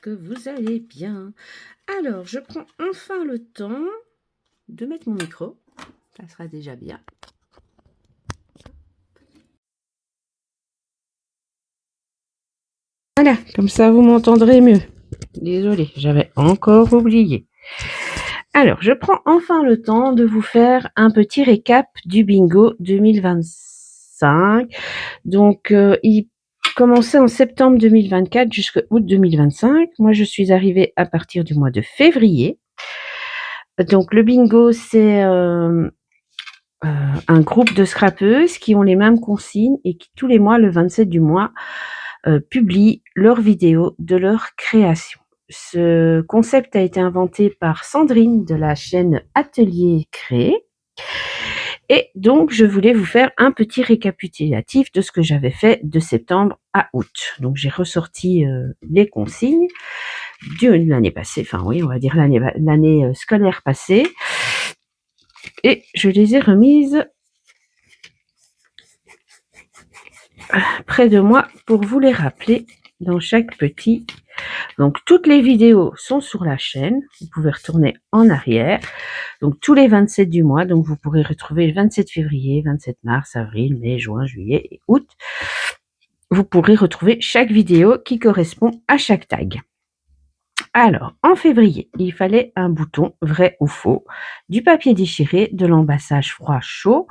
que vous allez bien. Alors, je prends enfin le temps de mettre mon micro. Ça sera déjà bien. Voilà, comme ça vous m'entendrez mieux. Désolée, j'avais encore oublié. Alors, je prends enfin le temps de vous faire un petit récap du bingo 2025. Donc, il commençait en septembre 2024 jusqu'à août 2025. Moi, je suis arrivée à partir du mois de février. Donc, le bingo, c'est un groupe de scrappeuses qui ont les mêmes consignes et qui, tous les mois, le 27 du mois, publient leurs vidéos de leur création. Ce concept a été inventé par Sandrine de la chaîne Atelier Créé. Et donc, je voulais vous faire un petit récapitulatif de ce que j'avais fait de septembre à août. Donc, j'ai ressorti les consignes de l'année passée, enfin oui, on va dire l'année scolaire passée. Et je les ai remises près de moi pour vous les rappeler dans chaque petit. Donc, toutes les vidéos sont sur la chaîne. Vous pouvez retourner en arrière. Donc, tous les 27 du mois. Donc, vous pourrez retrouver le 27 février, 27 mars, avril, mai, juin, juillet et août. Vous pourrez retrouver chaque vidéo qui correspond à chaque tag. Alors, en février, il fallait un bouton vrai ou faux, du papier déchiré, de l'embassage froid chaud,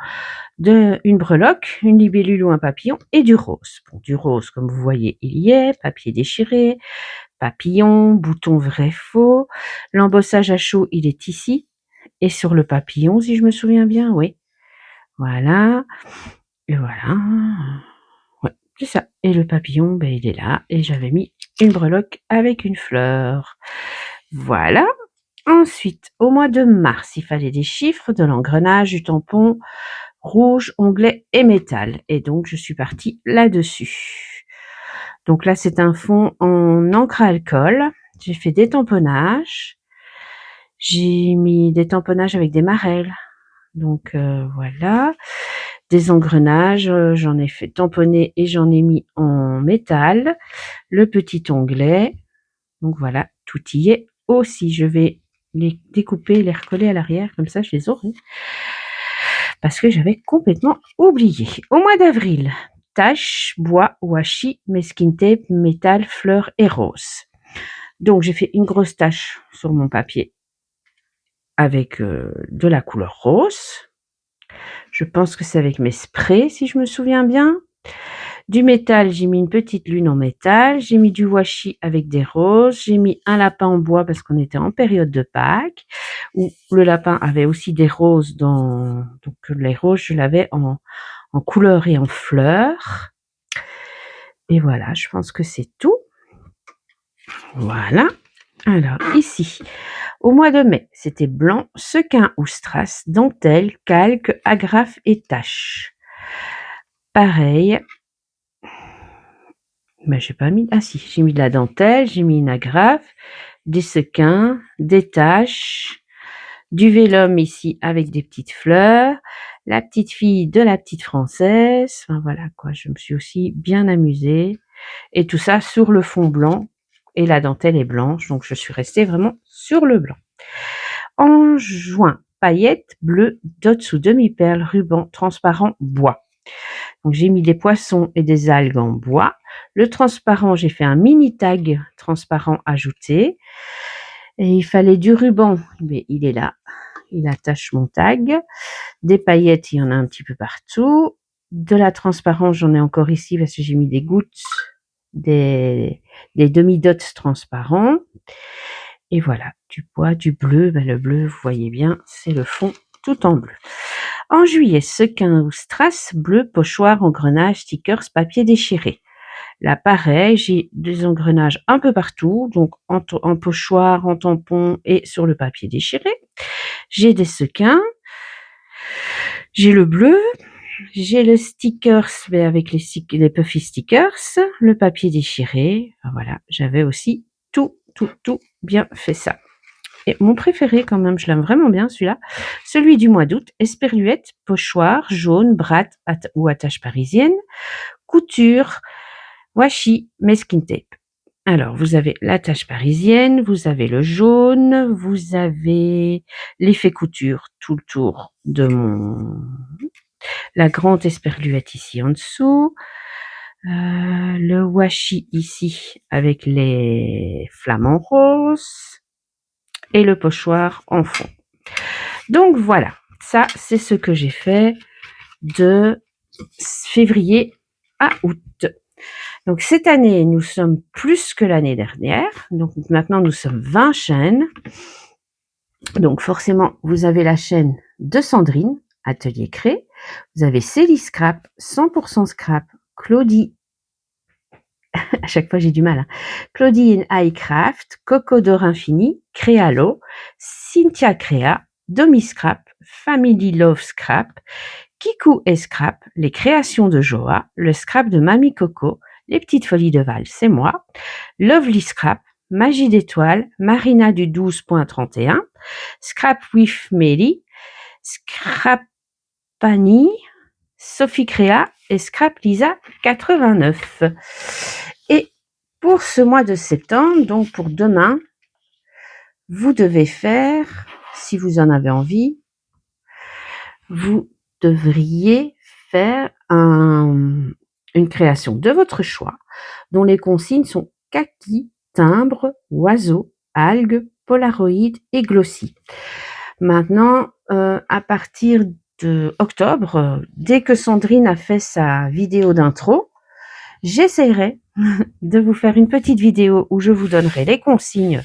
une breloque, une libellule ou un papillon et du rose. Bon, du rose, comme vous voyez, il y est, papier déchiré, papillon, bouton vrai faux. L'embossage à chaud, il est ici. Et sur le papillon, si je me souviens bien, oui. Voilà. Et voilà. Ouais, c'est ça. Et le papillon, ben, il est là. Et j'avais mis une breloque avec une fleur. Voilà. Ensuite, au mois de mars, il fallait des chiffres, de l'engrenage, du tampon, rouge, onglet et métal. Et donc, je suis partie là-dessus. Donc là, c'est un fond en encre à alcool. J'ai fait des tamponnages. J'ai mis des tamponnages avec des marelles. Donc voilà. Des engrenages, j'en ai fait tamponner et j'en ai mis en métal. Le petit onglet. Donc voilà, tout y est aussi. Je vais les découper et les recoller à l'arrière, comme ça je les aurai. Parce que j'avais complètement oublié. Au mois d'avril, tache, bois, washi, masking tape, métal, fleurs et rose. Donc j'ai fait une grosse tache sur mon papier avec de la couleur rose. Je pense que c'est avec mes sprays, si je me souviens bien. Du métal, j'ai mis une petite lune en métal. J'ai mis du washi avec des roses. J'ai mis un lapin en bois parce qu'on était en période de Pâques, où le lapin avait aussi des roses dans... Donc les roses, je l'avais en couleur et en fleurs. Et voilà, je pense que c'est tout. Voilà. Alors, ici, au mois de mai, c'était blanc, sequin ou strass, dentelle, calque, agrafe et tache. Pareil. Mais j'ai pas mis... Ah si, j'ai mis de la dentelle, j'ai mis une agrafe, des sequins, des taches, du vélum ici avec des petites fleurs, la petite fille de la petite française. Enfin voilà quoi, je me suis aussi bien amusée. Et tout ça sur le fond blanc. Et la dentelle est blanche, donc je suis restée vraiment sur le blanc. En juin, paillettes, bleues, dots ou demi-perles, ruban transparent, bois. Donc j'ai mis des poissons et des algues en bois. Le transparent, j'ai fait un mini tag transparent ajouté. Et il fallait du ruban, mais il est là. Il attache mon tag. Des paillettes, il y en a un petit peu partout. De la transparence, j'en ai encore ici parce que j'ai mis des gouttes, des demi-dots transparents. Et voilà, du bois, du bleu. Ben, le bleu, vous voyez bien, c'est le fond tout en bleu. En juillet, sequin ou strass, bleu, pochoir, engrenage, stickers, papier déchiré. Là, pareil, j'ai des engrenages un peu partout, donc en pochoir, en tampon et sur le papier déchiré. J'ai des sequins, j'ai le bleu, j'ai le stickers avec les puffy stickers, le papier déchiré. Enfin, voilà, j'avais aussi tout bien fait ça. Et mon préféré quand même, je l'aime vraiment bien celui-là, celui du mois d'août, esperluette, pochoir, jaune, bratte ou attache parisienne, couture, washi, masking tape. Alors, vous avez la tache parisienne, vous avez le jaune, vous avez l'effet couture tout le tour de la grande esperluette ici en dessous, le washi ici avec les flamants roses et le pochoir en fond. Donc voilà, ça c'est ce que j'ai fait de février à août. Donc cette année, nous sommes plus que l'année dernière. Donc maintenant, nous sommes 20 chaînes. Donc forcément, vous avez la chaîne de Sandrine, Atelier Cré. Vous avez Célie Scrap, 100% Scrap, Claudie, à chaque fois j'ai du mal, hein. Claudie in iCraft, Coco d'Or Infini, Créalo, Cynthia Créa, Domi Scrap, Family Love Scrap, Kikou et Scrap, les créations de Joa, le scrap de Mamie Coco, les petites folies de Val, c'est moi, Lovely Scrap, Magie d'étoile, Marina du 12.31, Scrap with Mary, Scrapani, Sophie Créa et Scrap Lisa 89. Et pour ce mois de septembre, donc pour demain, vous devez faire, si vous en avez envie, vous devriez faire une création de votre choix, dont les consignes sont kaki, timbre, oiseau, algues, polaroid et glossy. Maintenant, à partir de octobre, dès que Sandrine a fait sa vidéo d'intro, j'essaierai de vous faire une petite vidéo où je vous donnerai les consignes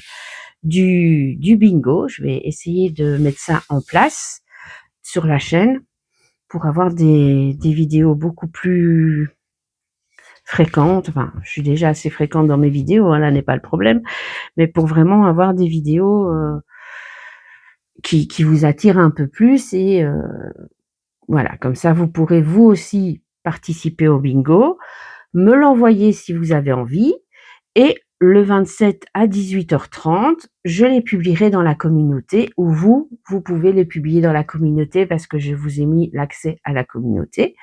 du bingo. Je vais essayer de mettre ça en place sur la chaîne pour avoir des vidéos beaucoup plus fréquentes. Enfin, je suis déjà assez fréquente dans mes vidéos, hein, là n'est pas le problème, mais pour vraiment avoir des vidéos qui vous attirent un peu plus et voilà, comme ça vous pourrez vous aussi participer au bingo, me l'envoyer si vous avez envie et le 27 à 18h30, je les publierai dans la communauté ou vous pouvez les publier dans la communauté parce que je vous ai mis l'accès à la communauté.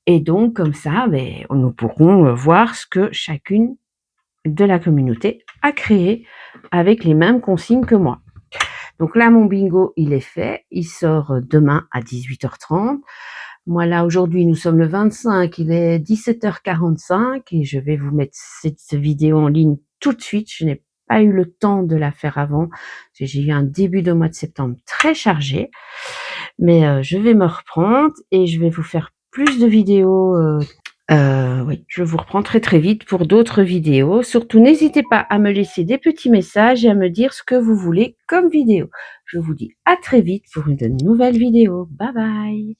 Et donc, comme ça, nous pourrons voir ce que chacune de la communauté a créé avec les mêmes consignes que moi. Donc là, mon bingo, il est fait. Il sort demain à 18h30. Moi, là, aujourd'hui, nous sommes le 25, il est 17h45 et je vais vous mettre cette vidéo en ligne tout de suite. Je n'ai pas eu le temps de la faire avant. J'ai eu un début de mois de septembre très chargé. Mais je vais me reprendre et je vais vous faire plus de vidéos. Oui, je vous reprends très très vite pour d'autres vidéos. Surtout, n'hésitez pas à me laisser des petits messages et à me dire ce que vous voulez comme vidéo. Je vous dis à très vite pour une nouvelle vidéo. Bye bye!